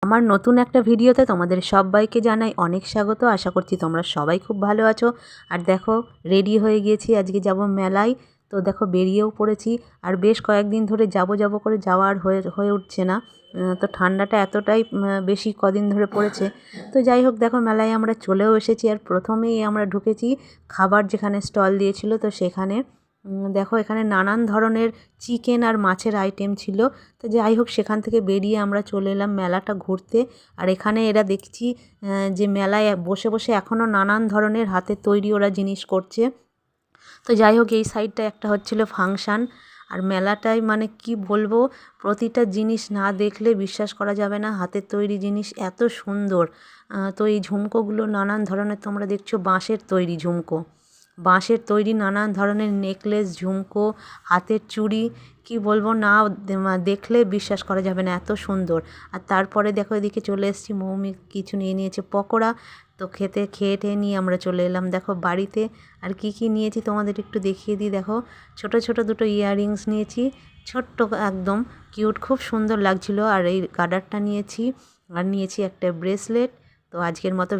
আমার নতুন একটা ভিডিওতে তোমাদের সবাইকে জানাই অনেক স্বাগত। আশা করছি তোমরা সবাই খুব ভালো আছো। আর দেখো রেডি হয়ে গিয়েছি, আজকে যাব মেলায়। তো দেখো বেরিয়েও পড়েছি। আর বেশ কয়েকদিন ধরে যাব করে যাওয়া আর হয়ে উঠছে না। তো ঠান্ডাটা এতটাই বেশি কদিন ধরে পড়েছে। তো যাই হোক, দেখো মেলায় আমরা চলেও এসেছি। আর প্রথমেই আমরা ঢুকেছি খাবার যেখানে স্টল দিয়েছিল, তো সেখানে দেখো এখানে নানান ধরনের চিকেন আর মাছের আইটেম ছিল। তো যাই হোক, সেখান থেকে বেরিয়ে আমরা চলে এলাম মেলাটা ঘুরতে। আর এখানে এরা দেখছি যে মেলায় বসে বসে এখনও নানান ধরনের হাতের তৈরি ওরা জিনিস করছে। তো যাই হোক, এই সাইডটা একটা হচ্ছিল ফাংশান। আর মেলাটায় মানে কি বলবো, প্রতিটা জিনিস না দেখলে বিশ্বাস করা যাবে না, হাতের তৈরি জিনিস এত সুন্দর। তো এই ঝুমকোগুলো নানান ধরনের, তোমরা দেখছো বাঁশের তৈরি ঝুমকো, বাঁশের তৈরি নানান ধরনের নেকলেস, ঝুমকো, হাতের চুড়ি, কি বলবো, না দেখলে বিশ্বাস করা যাবে না, এত সুন্দর। আর তারপরে দেখো এদিকে চলে এসেছি, মৌমি কিছু নিয়ে নিয়েছে পকোড়া। তো খেয়ে টেয়ে নিয়ে আমরা চলে এলাম দেখো বাড়িতে। আর কি কি নিয়েছি তোমাদের একটু দেখিয়ে দিই। দেখো ছোট ছোট দুটো ইয়াররিংস নিয়েছি, ছোট্ট একদম কিউট, খুব সুন্দর লাগছিল। আর এই গার্ডারটা নিয়েছি, আর নিয়েছি একটা ব্রেসলেট। তো আজকের মতো